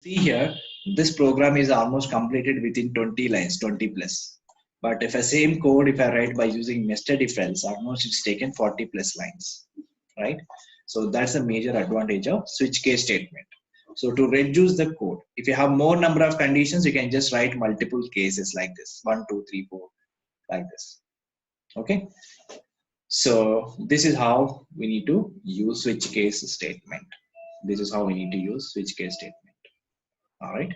See here, this program is almost completed within 20 lines, 20 plus. But if a same code, if I write by using nested if else, almost it's taken 40 plus lines, right? So that's a major advantage of switch case statement. So to reduce the code, if you have more number of conditions, you can just write multiple cases like this, 1, 2, 3, 4, like this. Okay. So this is how we need to use switch case statement. This is how we need to use switch case statement. All right.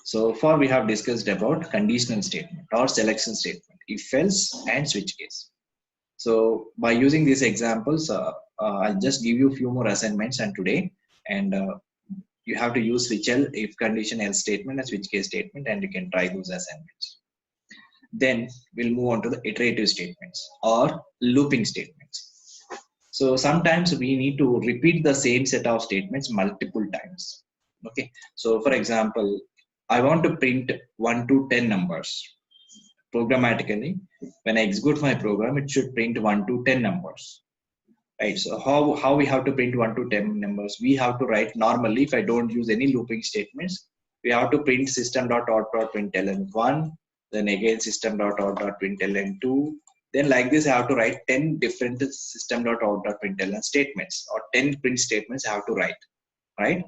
So far we have discussed about conditional statement or selection statement, if else and switch case. So by using these examples, I'll just give you a few more assignments and today, and you have to use switch else, if condition else statement and switch case statement, and you can try those assignments. Then we'll move on to the iterative statements or looping statements. So sometimes we need to repeat the same set of statements multiple times. Okay. So for example, I want to print 1 to 10 numbers. Programmatically, when I execute my program, it should print 1 to 10 numbers. Right. So how we have to print 1 to 10 numbers? We have to write normally, if I don't use any looping statements, we have to print system.out.println 1, then again system.out.println 2. Then like this, I have to write 10 different system.out.println statements, or 10 print statements I have to write, right?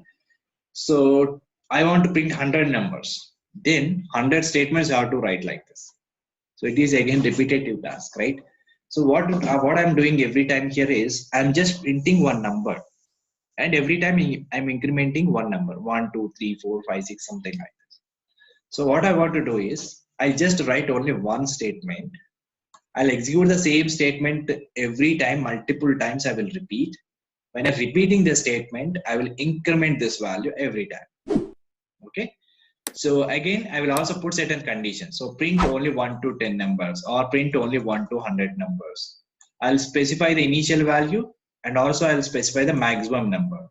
So I want to print 100 numbers. Then 100 statements I have to write like this. So it is again repetitive task, right? So what I'm doing every time here is I'm just printing one number, and every time I'm incrementing one number, 1, 2, 3, 4, 5, 6, something like this. So what I want to do is I'll just write only one statement. I'll execute the same statement every time, multiple times I will repeat. When I'm repeating the statement, I will increment this value every time. Okay. So again, I will also put certain conditions. So print only 1 to 10 numbers, or print only 1 to 100 numbers. I'll specify the initial value, and also I'll specify the maximum number.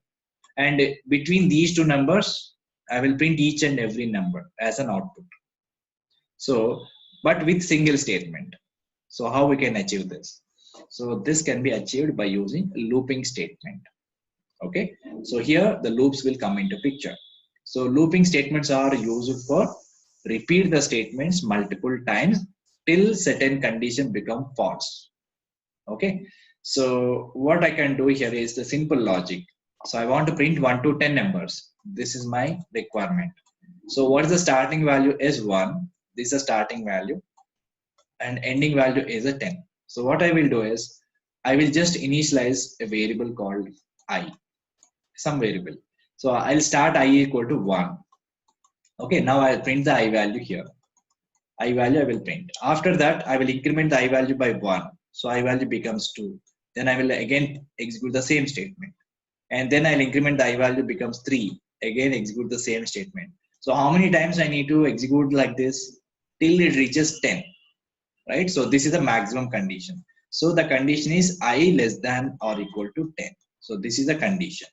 And between these two numbers, I will print each and every number as an output. So, but with single statement. So how we can achieve this? So this can be achieved by using looping statement. Okay. So here the loops will come into picture. So looping statements are used for repeat the statements multiple times till certain condition become false. Okay. So what I can do here is the simple logic. So I want to print 1 to 10 numbers. This is my requirement. So what is the starting value is 1. This is a starting value, and ending value is a 10. So what I will do is I will just initialize a variable called I, some variable. So I'll start I equal to 1. Okay, now I'll print the I value here. I value I will print. After that, I will increment the I value by 1. So I value becomes 2. Then I will again execute the same statement. And then I'll increment the I value becomes 3. Again execute the same statement. So how many times I need to execute like this? Till it reaches 10. Right? So this is the maximum condition. So the condition is I less than or equal to 10. So this is the condition.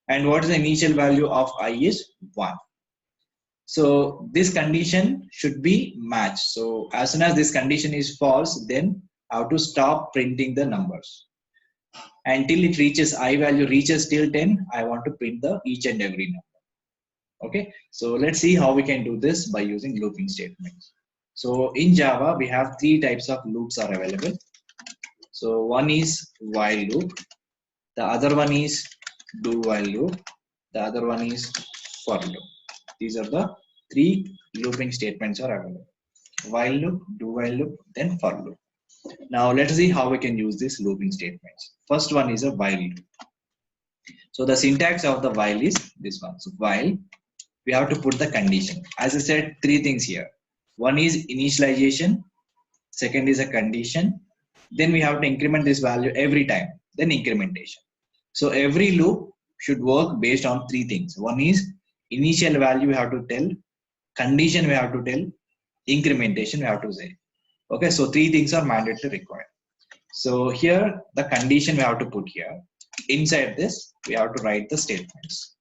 And what is the initial value of I is 1. So this condition should be matched. So as soon as this condition is false, then I have to stop printing the numbers. Until it reaches I value reaches till 10, I want to print the each and every number. Okay. So let's see how we can do this by using looping statements. So in Java, we have 3 types of loops are available. So one is while loop, the other one is do while loop, the other one is for loop. These are the 3 looping statements are available: while loop, do while loop, then for loop. Now let's see how we can use these looping statements. First one is a while loop. So the syntax of the while is this one. So while, we have to put the condition. As I said, 3 things here. One is initialization, second is a condition, then we have to increment this value every time, then incrementation. So every loop should work based on 3 things. One is initial value we have to tell, condition we have to tell, incrementation we have to say. Okay, so 3 things are mandatory required. So here the condition we have to put here. Inside this we have to write the statements.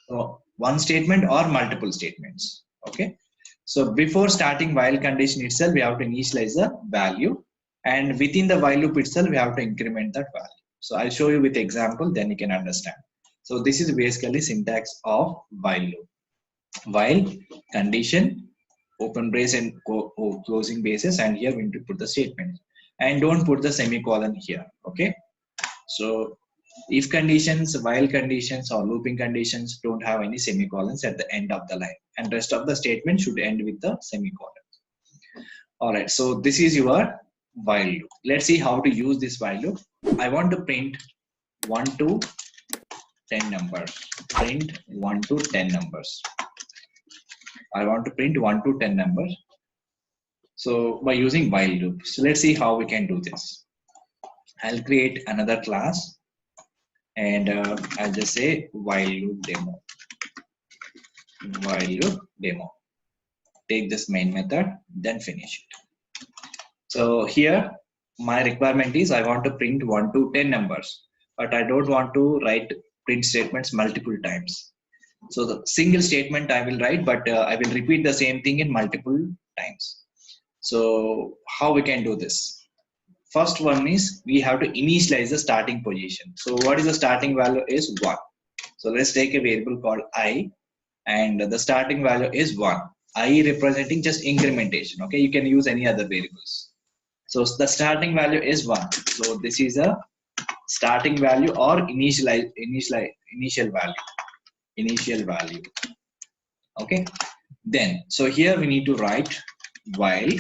So one statement or multiple statements. Okay. So before starting while condition itself, we have to initialize the value, and within the while loop itself, we have to increment that value. So I'll show you with example, then you can understand. So this is basically syntax of while loop. While condition, open brace and closing braces, and here we need to put the statement, and don't put the semicolon here. Okay. So if conditions, while conditions, or looping conditions don't have any semicolons at the end of the line, and rest of the statement should end with the semicolon. All right, so this is your while loop. Let's see how to use this while loop. I want to print 1 to 10 numbers. Print 1 to 10 numbers. I want to print 1 to 10 numbers. So by using while loop. So let's see how we can do this. I'll create another class, and I'll just say while loop demo. While loop demo. Take this main method, then finish it. So here my requirement is I want to print 1 to 10 numbers, but I don't want to write print statements multiple times. So the single statement I will write, but I will repeat the same thing in multiple times. So how we can do this? First one is we have to initialize the starting position. So what is the starting value is 1. So let's take a variable called I, and the starting value is 1. I representing just incrementation. Okay, you can use any other variables. So the starting value is 1. So this is a starting value or initial value. Okay. Then so here we need to write while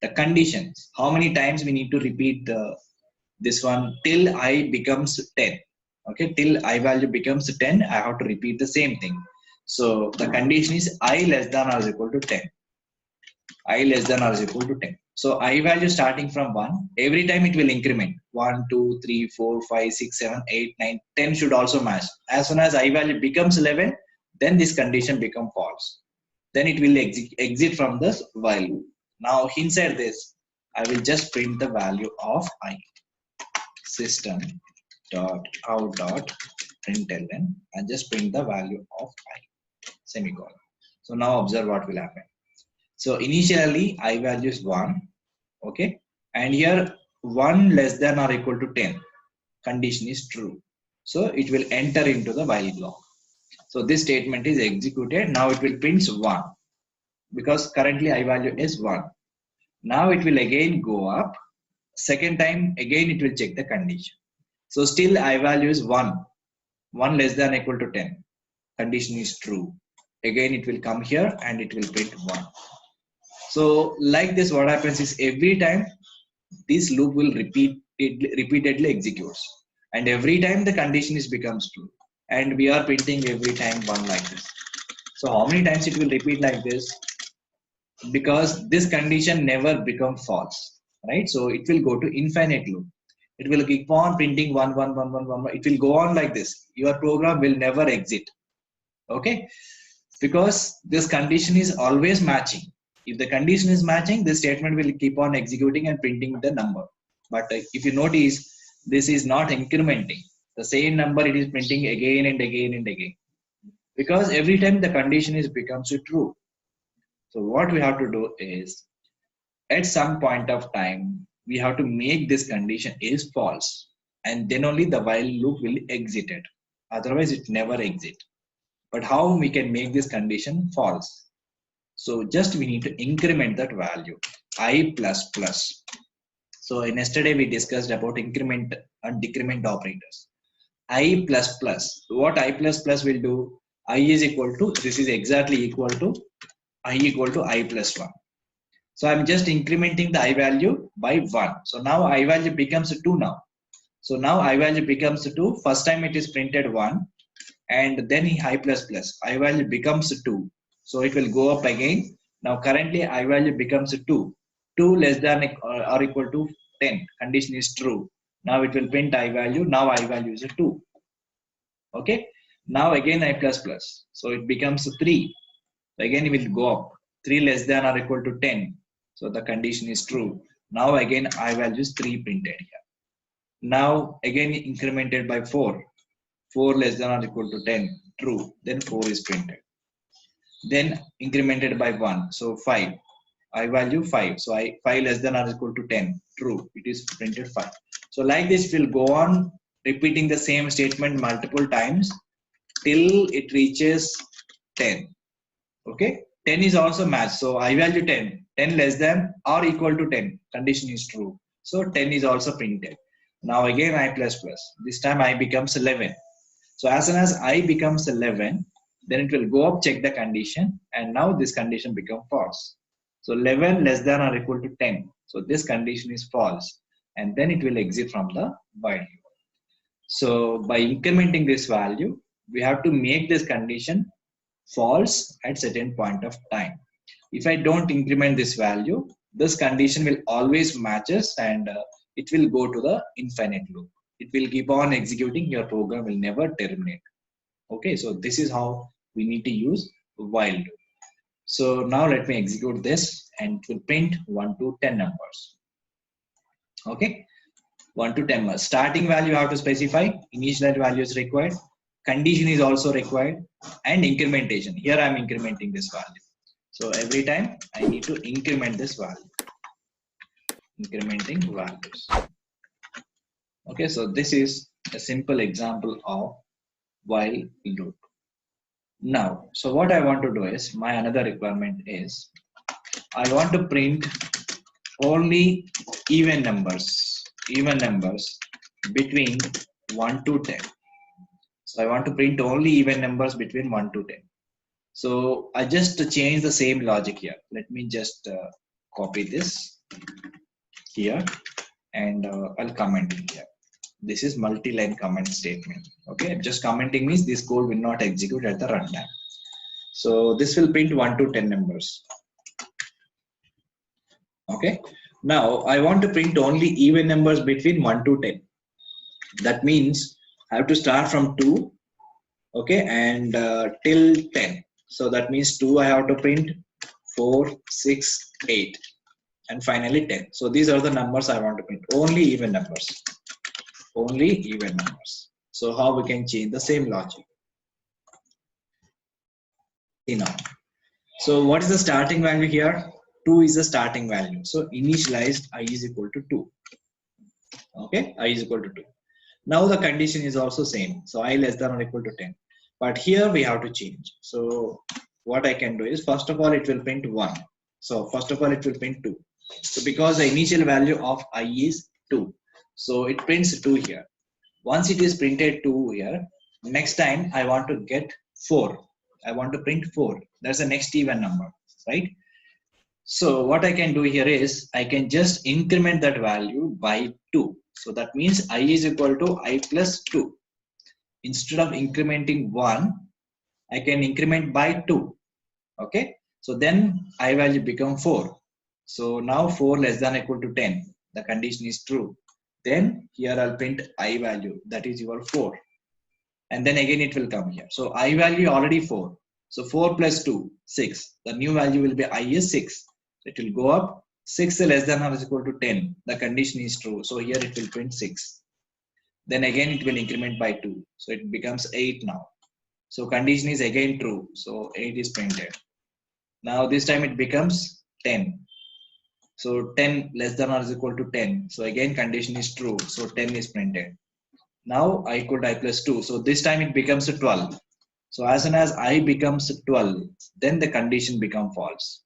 the conditions. How many times we need to repeat this one till I becomes 10. Okay, till I value becomes 10, I have to repeat the same thing. So the condition is I less than or is equal to 10. I less than or is equal to 10. So I value starting from 1, every time it will increment. 1, 2, 3, 4, 5, 6, 7, 8, 9, 10 should also match. As soon as I value becomes 11, then this condition becomes false. Then it will exit from this while loop. Now inside this, I will just print the value of I. System dot out dot println, and just print the value of I. Semicolon. So now observe what will happen. So initially I value is 1, okay, and here 1 less than or equal to 10 condition is true. So it will enter into the while block. So this statement is executed. Now it will print 1 because currently I value is 1. Now it will again go up. Second time again it will check the condition. So still I value is 1 less than or equal to 10 condition is true. Again it will come here and it will print 1. So like this, what happens is every time this loop will repeatedly executes, and every time the condition is becomes true, and we are printing every time 1 like this. So how many times it will repeat like this? Because this condition never become false, right? So it will go to infinite loop. It will keep on printing 1, 1, 1, 1, 1. It will go on like this. Your program will never exit. Okay, because this condition is always matching. If the condition is matching, this statement will keep on executing and printing the number. But if you notice, this is not incrementing. The same number it is printing again and again and again. Because every time the condition is becomes true. So what we have to do is, at some point of time, we have to make this condition is false. And then only the while loop will exit it. Otherwise, it never exit. But how we can make this condition false? So just we need to increment that value I plus plus. So yesterday we discussed about increment and decrement operators. I plus plus. What I plus plus will do? I is equal to, this is exactly equal to I equal to I plus 1. So I'm just incrementing the I value by 1. So now I value becomes 2 now. So now I value becomes 2. First time it is printed 1, and then I plus plus. I value becomes 2. So it will go up again. Now currently I value becomes 2. 2 less than or equal to 10. Condition is true. Now it will print I value. Now I value is 2. Okay. Now again I plus plus. So it becomes 3. So again it will go up. 3 less than or equal to 10. So the condition is true. Now again I value is 3 printed here. Now again incremented by 4. 4 less than or equal to 10. True. Then 4 is printed. Then incremented by 1. So 5. I value 5. So 5 less than or equal to 10. True. It is printed 5. So like this will go on repeating the same statement multiple times till it reaches 10. Okay, 10 is also matched. So I value 10, 10 less than or equal to 10. Condition is true. So 10 is also printed. Now again I plus plus. This time I becomes 11. So as soon as I becomes 11, then it will go up, check the condition, and now this condition become false. So 11 less than or equal to 10. So this condition is false, and then it will exit from the while loop. So by incrementing this value, we have to make this condition false at certain point of time. If I don't increment this value, this condition will always matches and it will go to the infinite loop. It will keep on executing, your program will never terminate. Okay, so this is how we need to use while loop. So now let me execute this and it will print 1 to 10 numbers. Okay, 1 to 10 numbers. Starting value you have to specify, initial value is required, condition is also required, and incrementation. Here I am incrementing this value. So every time I need to increment this value. Incrementing values. Okay, so this is a simple example of while loop. Now, so what I want to do is, my another requirement is, I want to print only even numbers between 1 to 10. So I want to print only even numbers between 1 to 10. So I just change the same logic here. Let me just copy this here and I'll comment it here. This is multi-line comment statement. Okay, just commenting means this code will not execute at the runtime. So this will print 1 to 10 numbers. Okay, now I want to print only even numbers between 1 to 10. That means I have to start from 2, okay, and till 10. So that means 2 I have to print, 4, 6, 8, and finally 10. So these are the numbers I want to print, only even numbers. Only even numbers. So how we can change the same logic? See now. So what is the starting value here? 2 is the starting value. So initialized I is equal to 2. Okay, I is equal to 2. Now the condition is also same. So I less than or equal to 10. But here we have to change. So what I can do is, first of all it will print 1. So first of all it will print 2. So because the initial value of I is 2. So it prints 2 here. Once it is printed 2 here, next time I want to get 4. I want to print 4. That's the next even number, right? So what I can do here is, I can just increment that value by 2. So that means I is equal to I plus 2. Instead of incrementing 1, I can increment by 2. Okay. So then I value become 4. So now 4 less than or equal to 10. The condition is true. Then here I'll print I value, that is equal 4. And then again it will come here. So I value already 4. So 4 plus 2, 6. The new value will be I is 6. It will go up. 6 less than or is equal to 10. The condition is true. So here it will print 6. Then again it will increment by 2. So it becomes 8 now. So condition is again true. So 8 is printed. Now this time it becomes 10. So 10 less than or is equal to 10. So again condition is true. So 10 is printed. Now I equal to I plus 2. So this time it becomes a 12. So as soon as I becomes 12, then the condition become false.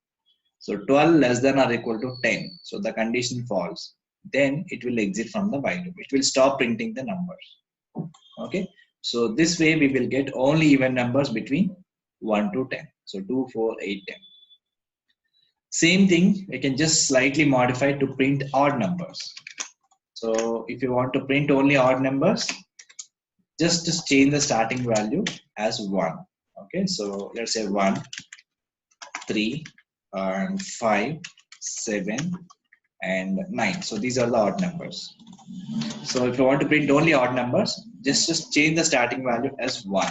So 12 less than or equal to 10. So the condition false. Then it will exit from the while loop. It will stop printing the numbers. Okay. So this way we will get only even numbers between 1 to 10. So 2, 4, 8, 10. Same thing, we can just slightly modify to print odd numbers. So if you want to print only odd numbers, just change the starting value as 1. Okay, so let's say 1, 3, and 5, 7, and 9. So these are the odd numbers. So if you want to print only odd numbers, just change the starting value as 1.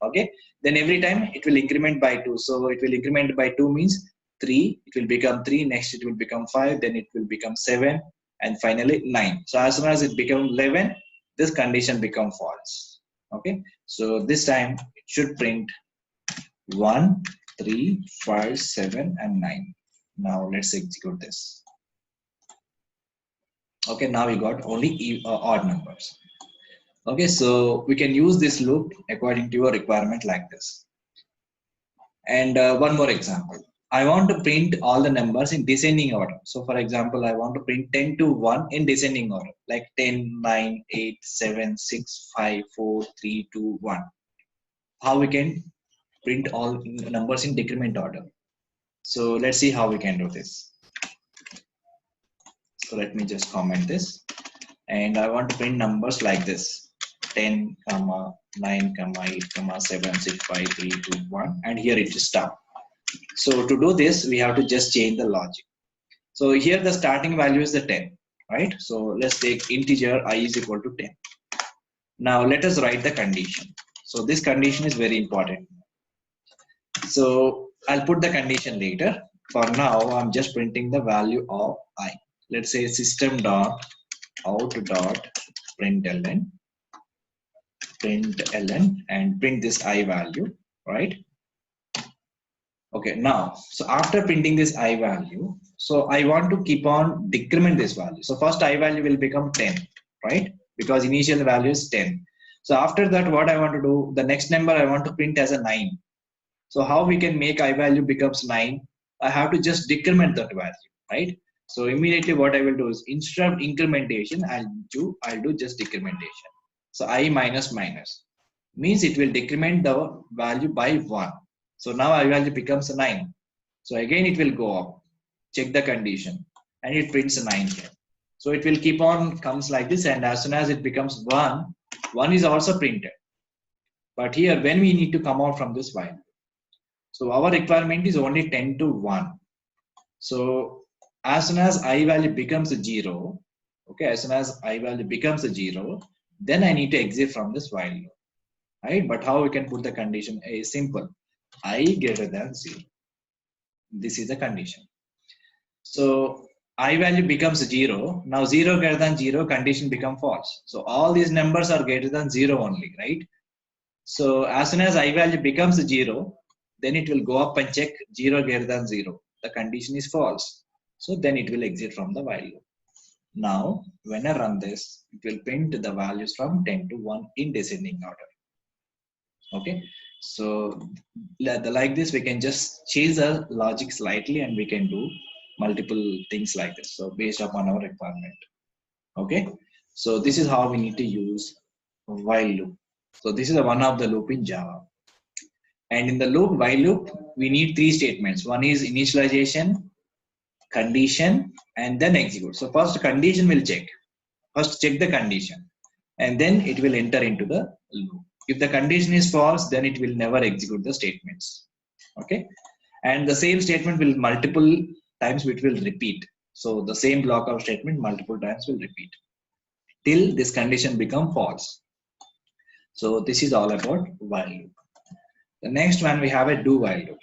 Okay, then every time it will increment by 2. So it will increment by 2 means 3, it will become 3, next it will become 5, then it will become 7, and finally 9. So as soon as it becomes 11, this condition become false. Okay, so this time it should print 1, 3, 5, 7, and 9. Now let's execute this. Okay, now we got only odd numbers. Okay, so we can use this loop according to your requirement like this. And one more example. I want to print all the numbers in descending order. So for example, I want to print 10 to 1 in descending order, like 10, 9, 8, 7, 6, 5, 4, 3, 2, 1. How we can print all numbers in decrement order? So let's see how we can do this. So let me just comment this. And I want to print numbers like this: 10, 9, 8, 7, 6, 5, 3, 2, 1. And here it is stop. So to do this, we have to just change the logic. So here the starting value is the 10, right? So let's take integer I is equal to 10. Now let us write the condition. So this condition is very important. So I'll put the condition later. For now, I'm just printing the value of I. Let's say system dot out dot println and print this I value, right? Okay, now, so after printing this I value, so I want to keep on decrement this value. So first I value will become 10, right? Because initial value is 10. So after that, what I want to do, the next number I want to print as a 9. So how we can make I value becomes 9? I have to just decrement that value, right? So immediately what I will do is instead of incrementation, I'll do just decrementation. So I minus minus means it will decrement the value by 1. So now I value becomes 9. So again it will go up. Check the condition and it prints a 9 here. So it will keep on comes like this, and as soon as it becomes 1, 1 is also printed. But here when we need to come out from this while. So our requirement is only 10 to 1. So as soon as I value becomes a 0, okay, as soon as I value becomes a 0, then I need to exit from this while loop, right? But how we can put the condition is simple. I greater than 0. This is the condition. So I value becomes 0. Now 0 greater than 0 condition become false. So all these numbers are greater than 0 only, right? So as soon as I value becomes 0, then it will go up and check 0 greater than 0. The condition is false. So then it will exit from the while loop. Now, when I run this, it will print the values from 10 to 1 in descending order. Okay. So like this, we can just change the logic slightly and we can do multiple things like this. So based upon our requirement. Okay. So this is how we need to use while loop. So this is one of the loop in Java. And in the loop, while loop, we need 3 statements. One is initialization, condition, and then execute. So first condition will check. First check the condition, and then it will enter into the loop. If the condition is false, then it will never execute the statements. Okay. And the same statement will multiple times it will repeat. So the same block of statement multiple times will repeat till this condition become false. So this is all about while loop. The next one we have a do while loop.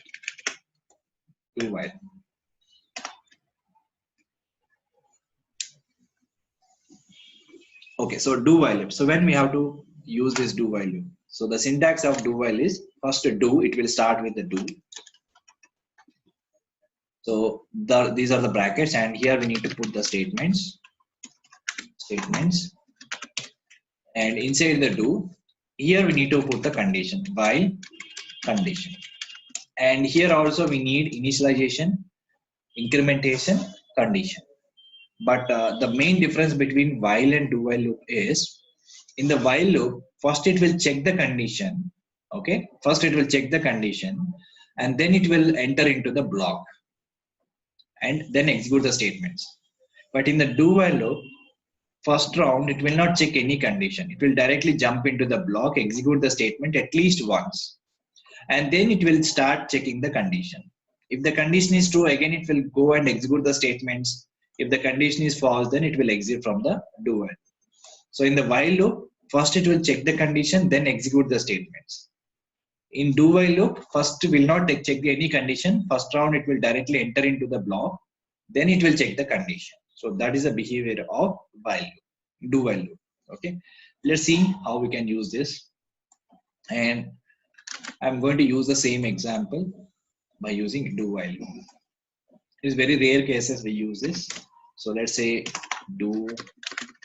Do while. Okay, so do while loop. So when we have to use this do while loop. So the syntax of do while is first do, it will start with the do. So these are the brackets, and here we need to put the statements. And inside the do, here we need to put the condition, while condition. And here also we need initialization, incrementation, condition. But the main difference between while and do while loop is, in the while loop, first it will check the condition. Okay, first it will check the condition, and then it will enter into the block and then execute the statements. But in the do while loop, first round, it will not check any condition. It will directly jump into the block, execute the statement at least once, and then it will start checking the condition. If the condition is true, again it will go and execute the statements. If the condition is false, then it will exit from the do while. So in the while loop, first it will check the condition, then execute the statements. In do while loop, first will not check any condition. First round it will directly enter into the block, then it will check the condition. So that is the behavior of while loop, do while loop. Okay, let's see how we can use this. And I'm going to use the same example by using do while loop. It's very rare cases we use this. So let's say do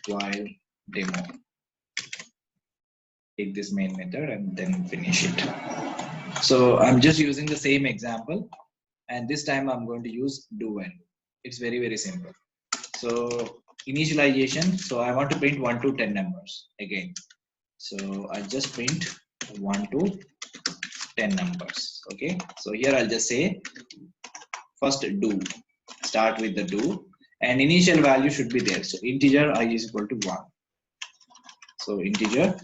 while demo. take this main method and then finish it. So I'm just using the same example, and this time I'm going to use do while. It's very, very simple. So initialization, so I want to print 1 to 10 numbers again. So I'll just print 1 to 10 numbers. Okay, so here I'll just say first do, start with the do, and initial value should be there. So integer I is equal to 1. So integer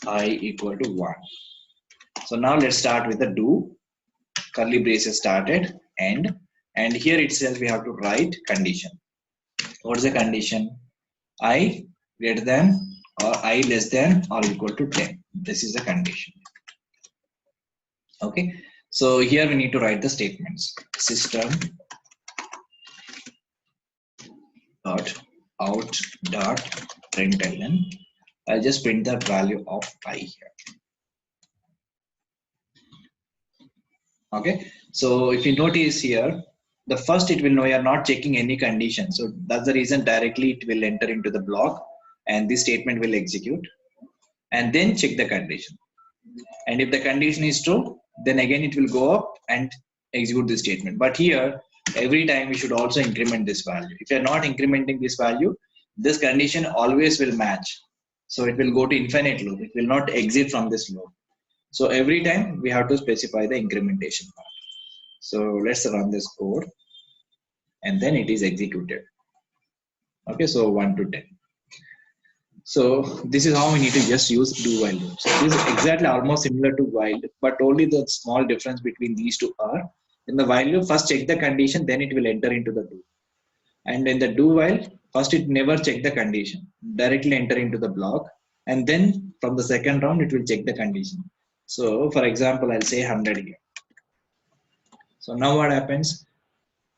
I equal to 1. So now let's start with the do, curly braces started, and here itself we have to write condition. What is the condition? I greater than or I less than or equal to 10. This is the condition. Okay, so here we need to write the statements. System dot out dot println. I'll just print the value of I here. Okay, so if you notice here, the first it will know you are not checking any condition. So that's the reason directly it will enter into the block and this statement will execute and then check the condition. And if the condition is true, then again it will go up and execute this statement. But here, every time we should also increment this value. If you are not incrementing this value, this condition always will match. So it will go to infinite loop. It will not exit from this loop. So every time we have to specify the incrementation part. So let's run this code and then it is executed. Okay, so 1 to 10. So this is how we need to just use do while loop. So this is exactly almost similar to while, but only the small difference between these two are in the while loop, first check the condition, then it will enter into the do. And in the do while, first it never check the condition, directly enter into the block. And then from the second round, it will check the condition. So for example, I'll say 100 here. So now what happens?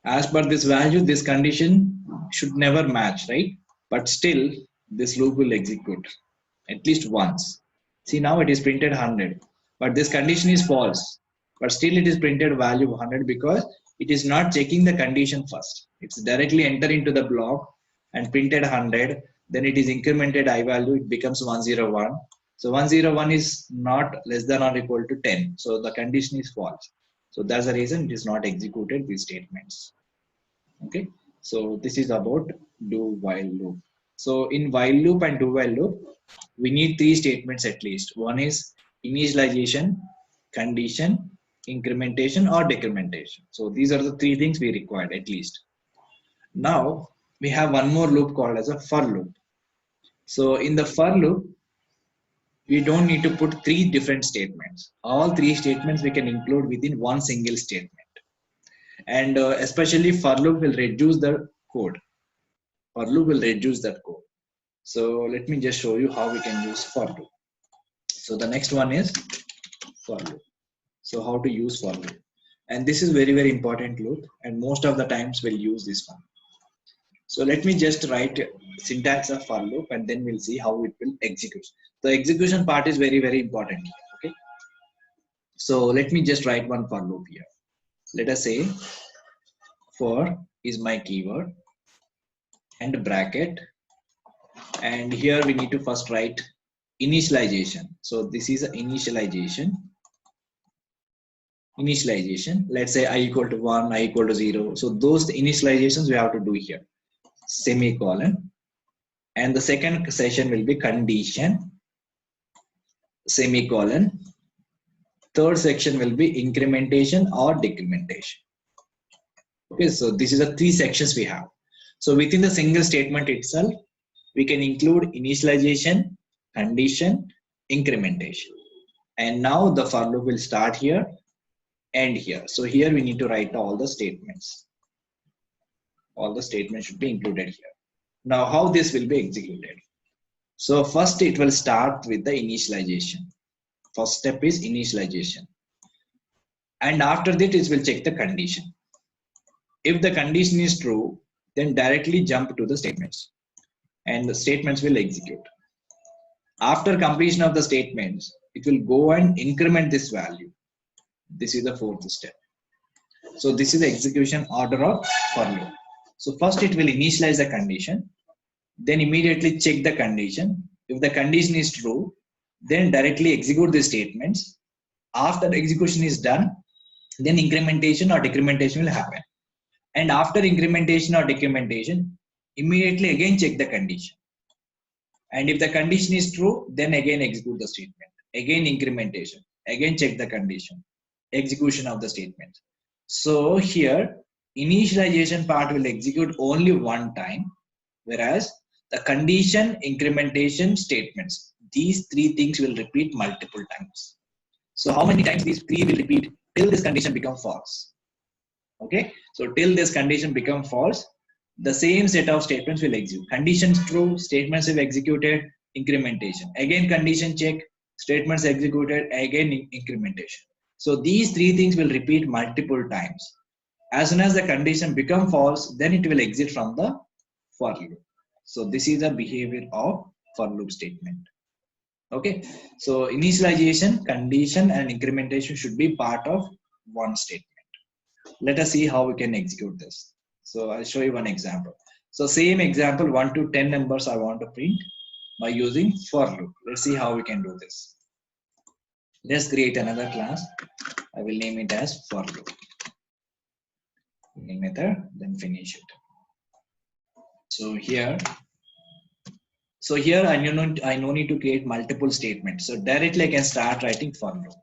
As per this value, this condition should never match, right? But still, this loop will execute at least once. See, now it is printed 100, but this condition is false. But still, it is printed value 100 because it is not checking the condition first. It's directly enter into the block and printed 100. Then it is incremented I value. It becomes 101. So 101 is not less than or equal to 10. So the condition is false. So that's the reason it is not executed these statements. Okay. So this is about do while loop. So in while loop and do while loop, we need 3 statements at least. One is initialization, condition, incrementation or decrementation. So these are the 3 things we required at least. Now we have one more loop called as a for loop. So in the for loop, we don't need to put 3 different statements. All 3 statements we can include within one single statement. And especially for loop will reduce the code. For loop will reduce that code. So let me just show you how we can use for loop. So the next one is for loop. So how to use for loop. And this is very, very important loop. And most of the times we'll use this one. So let me just write syntax of for loop and then we'll see how it will execute. The execution part is very, very important here. Okay. So let me just write one for loop here. Let us say for is my keyword and bracket. And here we need to first write initialization. So this is initialization. Let's say I equal to 1, I equal to 0. So those initializations we have to do here. Semicolon. And the second session will be condition. Semicolon. Third section will be incrementation or decrementation. Okay, so this is the 3 sections we have. So within the single statement itself, we can include initialization, condition, incrementation. And now the for loop will start here, end here. So here we need to write all the statements. All the statements should be included here. Now how this will be executed? So first it will start with the initialization. First step is initialization. And after that it will check the condition. If the condition is true, then directly jump to the statements. And the statements will execute. After completion of the statements, it will go and increment this value. This is the 4th step. So this is the execution order of for loop. So first it will initialize the condition, then immediately check the condition. If the condition is true, then directly execute the statements. After execution is done, then incrementation or decrementation will happen. And after incrementation or decrementation, immediately again check the condition. And if the condition is true, then again execute the statement. Again incrementation. Again check the condition. Execution of the statement. So here, initialization part will execute only one time, whereas the condition, incrementation, statements, these three things will repeat multiple times. So how many times these three will repeat till this condition becomes false? Okay, so till this condition becomes false, the same set of statements will execute. Conditions true, statements have executed, incrementation. Again condition check, statements executed, again incrementation. So these three things will repeat multiple times. As soon as the condition becomes false, then it will exit from the for loop. So this is the behavior of for loop statement. Okay, so initialization, condition, and incrementation should be part of one statement. Let us see how we can execute this. So I'll show you one example. So same example, 1 to 10 numbers I want to print by using for loop. Let's see how we can do this. Let's create another class. I will name it as for loop. Name method, then finish it. So here I no need to create multiple statements. So directly I can start writing for loop.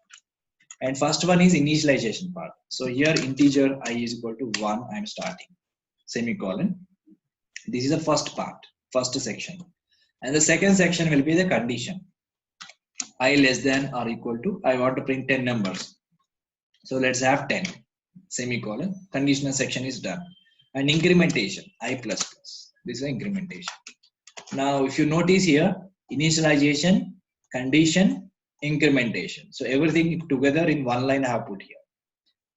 And first one is initialization part. So here integer I is equal to 1, I am starting, semicolon. This is the first part, first section. And the second section will be the condition. I less than or equal to, I want to print 10 numbers. So let's have 10, semicolon. Conditional section is done. And incrementation, I plus plus. This is the incrementation. Now if you notice here, initialization, condition, incrementation. So everything together in one line I have put here.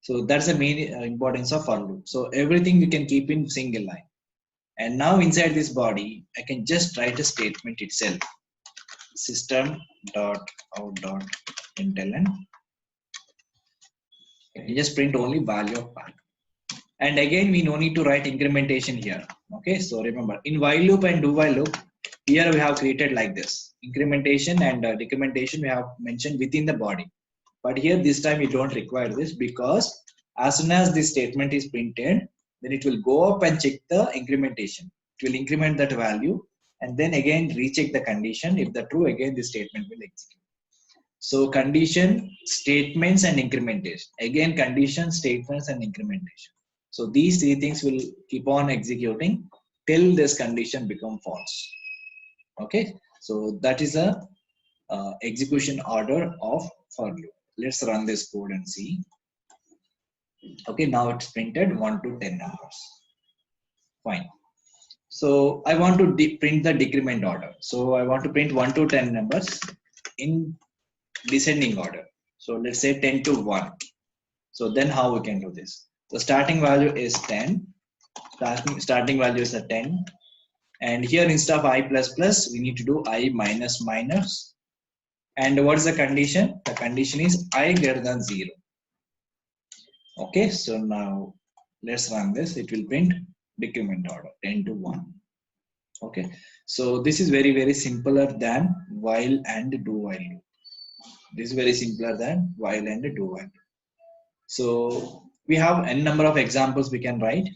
So that's the main importance of for loop. So everything you can keep in single line. And now inside this body, I can just write a statement itself. System.out.println. You just print only value of part. And again, we no need to write incrementation here. Okay, so remember in while loop and do while loop, here we have created like this. Incrementation and decrementation we have mentioned within the body. But here this time we don't require this, because as soon as this statement is printed, then it will go up and check the incrementation. It will increment that value and then again recheck the condition. If the true, again the statement will execute. So condition, statements, and incrementation. Again condition, statements, and incrementation. So these three things will keep on executing till this condition become false. Okay, so that is a execution order of for loop. Let's run this code and see. Okay, now it's printed 1 to 10 numbers. Fine. So I want to print the decrement order. So I want to print 1 to 10 numbers in descending order. So let's say 10 to 1. So then how we can do this? The starting value is 10. Starting value is a 10. And here instead of I plus plus, we need to do I minus minus. And what is the condition? The condition is I greater than 0. Okay, so now let's run this. It will print decrement order 10 to 1. Okay, so this is very, very simpler than while and do while loop. This is very simpler than while and do while. So we have n number of examples we can write.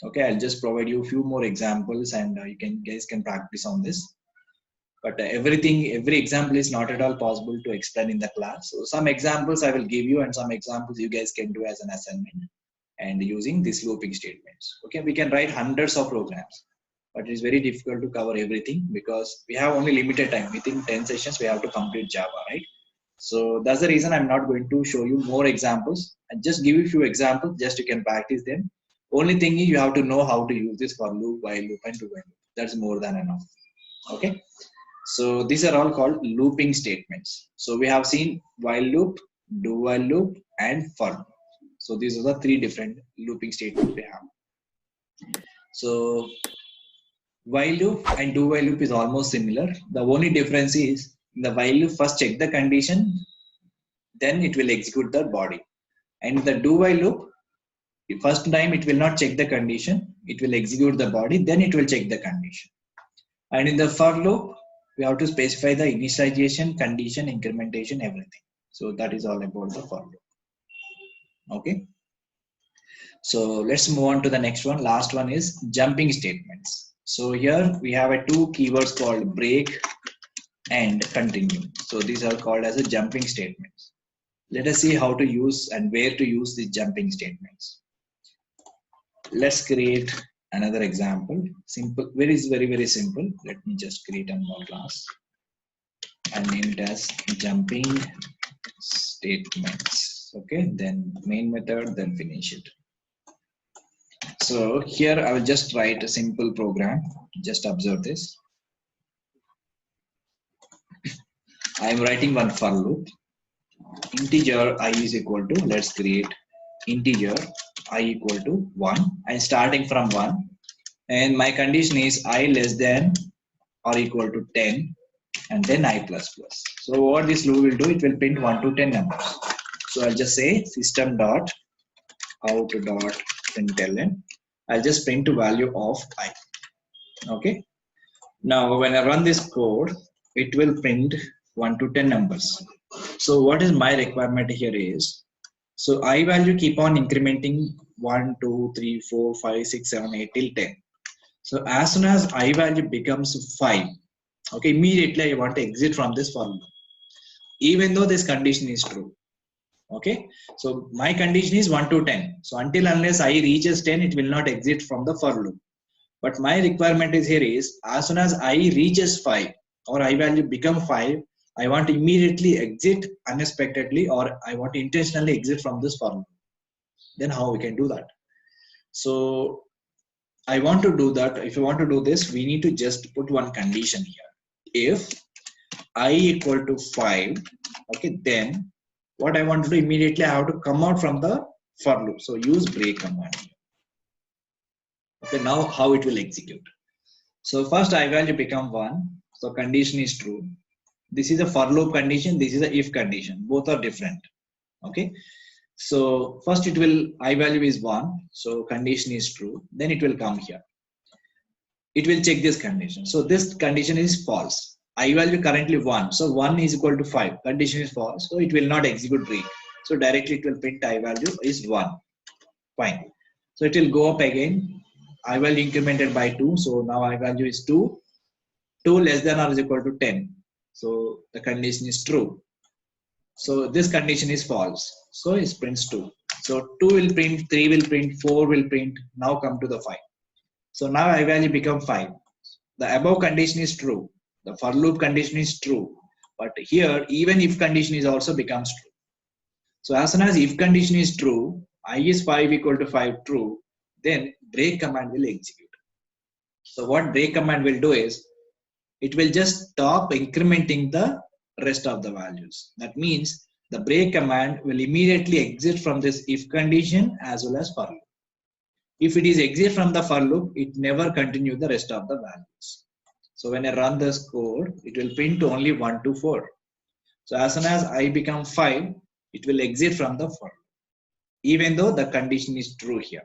Okay, I'll just provide you a few more examples, and you guys can practice on this. But every example is not at all possible to explain in the class. So some examples I will give you, and some examples you guys can do as an assignment and using these looping statements. Okay, we can write hundreds of programs, but it's very difficult to cover everything because we have only limited time. Within 10 sessions, we have to complete Java, right? So that's the reason I'm not going to show you more examples and just give you a few examples, just you can practice them. Only thing is you have to know how to use this for loop, while loop, and do while loop. That's more than enough. Okay. So these are all called looping statements. So we have seen while loop, do while loop, and for loop. So these are the three different looping statements we have. So while loop and do while loop is almost similar. The only difference is in the while loop, first check the condition, then it will execute the body. And the do while loop, the first time it will not check the condition, it will execute the body, then it will check the condition. And in the for loop, We have to specify the initialization, condition, incrementation, everything. So that is all about the for loop. Okay. So let's move on to the next one. Last one is jumping statements. So here we have a two keywords called break and continue. So these are called as a jumping statements. Let us see how to use and where to use these jumping statements. Let's create another example. Simple, very simple. Let me just create a more class and name it as jumping statements. Okay, then main method, then finish it. So here I will just write a simple program. Just observe this. I am writing one for loop. Integer I is equal to, let's create integer I equal to 1. I'm starting from 1 and my condition is I less than or equal to 10 and then I plus plus. So what this loop will do, it will print 1 to 10 numbers. So I'll just say system dot out dot println. I'll just print the value of I. Okay. Now when I run this code, it will print 1 to 10 numbers. So what is my requirement here is, so I value keep on incrementing 1, 2, 3, 4, 5, 6, 7, 8 till 10. So as soon as I value becomes 5, okay, immediately I want to exit from this for loop, even though this condition is true. Okay, so my condition is 1 to 10. So until unless I reaches 10, it will not exit from the for loop. But my requirement is here is, as soon as I reaches 5 or I value become 5, I want to immediately exit unexpectedly, or I want to intentionally exit from this for loop. Then how we can do that? So I want to do that. If you want to do this, we need to just put one condition here. If I equal to 5, okay, then what I want to do immediately, I have to come out from the for loop. So use break command. Okay, now how it will execute. So first I value become 1. So condition is true. This is a for loop condition. This is a if condition. Both are different. Okay. So first it will, I value is 1. So condition is true. Then it will come here. It will check this condition. So this condition is false. I value currently 1. So 1 is equal to 5. Condition is false. So it will not execute break. So directly it will print I value is 1. Fine. So it will go up again. I value incremented by 2. So now I value is 2. 2 less than or is equal to 10. So the condition is true. So this condition is false. So it prints 2. So 2 will print, 3 will print, 4 will print. Now come to the 5. So now I value become 5. The above condition is true. The for loop condition is true. But here even if condition is also becomes true. So as soon as if condition is true, I is 5 equal to 5 true, then break command will execute. So what break command will do is, it will just stop incrementing the rest of the values. That means the break command will immediately exit from this if condition as well as for loop. If it is exit from the for loop, it never continue the rest of the values. So when I run this code, it will print only 1 to 4. So as soon as I become 5, it will exit from the for loop, even though the condition is true here.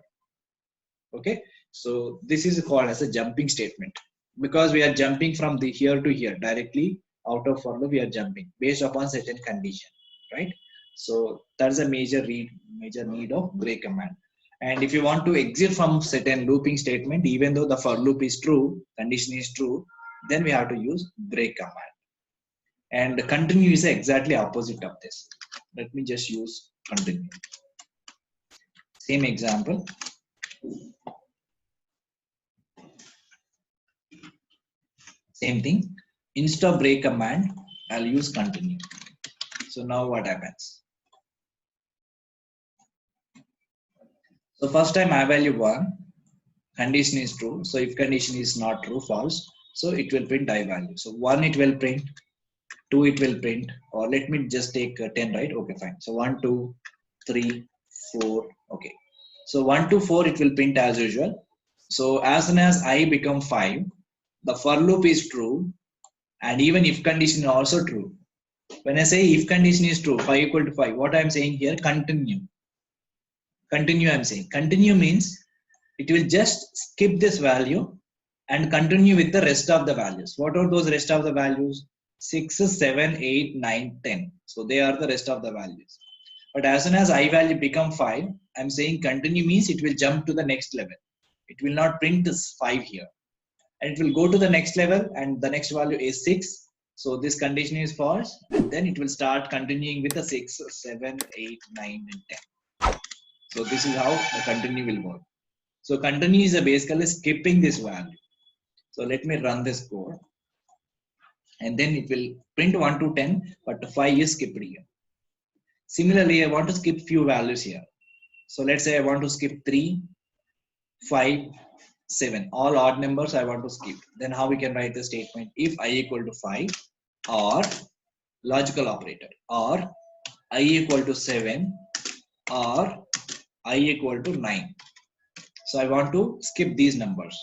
Okay, so this is called as a jumping statement, because we are jumping from the here to here directly out of for loop. We are jumping based upon certain condition, right? So that's a major need of break command. And if you want to exit from certain looping statement, even though the for loop is true, condition is true, then we have to use break command. And continue is exactly opposite of this. Let me just use continue. Same example. Same thing. Instead of break command, I'll use continue. So now what happens? So first time I value 1, condition is true. So if condition is not true, false, so it will print I value. So 1 it will print, 2 it will print, or let me just take 10, right? Okay, fine. So 1, 2, 3, 4. Okay. So 1 to 4 it will print as usual. So as soon as I become 5, the for loop is true, and even if condition is also true. When I say if condition is true, 5 equal to 5, what I am saying here, continue. Continue I am saying. Continue means it will just skip this value and continue with the rest of the values. What are those rest of the values? 6, 7, 8, 9, 10. So they are the rest of the values. But as soon as I value become 5, I'm saying continue means it will jump to the next level. It will not print this 5 here. And it will go to the next level, and the next value is 6. So this condition is false, and then it will start continuing with the 6, 7, 8, 9, and 10. So this is how the continue will work. So continue is basically skipping this value. So let me run this code, and then it will print 1 to 10, but 5 is skipped here. Similarly, I want to skip few values here. So let's say I want to skip 3, 5, 7. All odd numbers I want to skip. Then how we can write the statement? If I equal to 5, or logical operator, or I equal to 7, or I equal to 9. So I want to skip these numbers.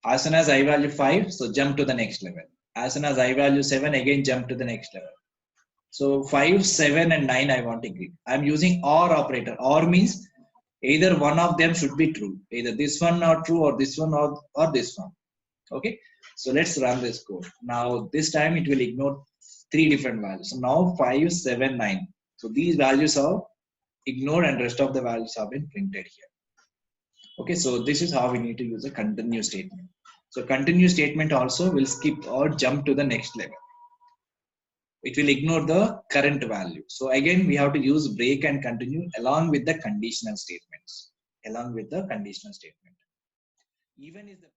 As soon as I value 5, so jump to the next level. As soon as I value 7, again jump to the next level. So 5, 7, and 9 I want to keep. I'm using OR operator. OR means either one of them should be true. Either this one or true, or this one or this one. Okay. So let's run this code. Now this time it will ignore 3 different values. So now 5, 7, 9. So these values are ignored, and rest of the values have been printed here. Okay, so this is how we need to use a continue statement. So continue statement also will skip or jump to the next level. It will ignore the current value. So again, we have to use break and continue along with the conditional statements. Along with the conditional statement. Even if the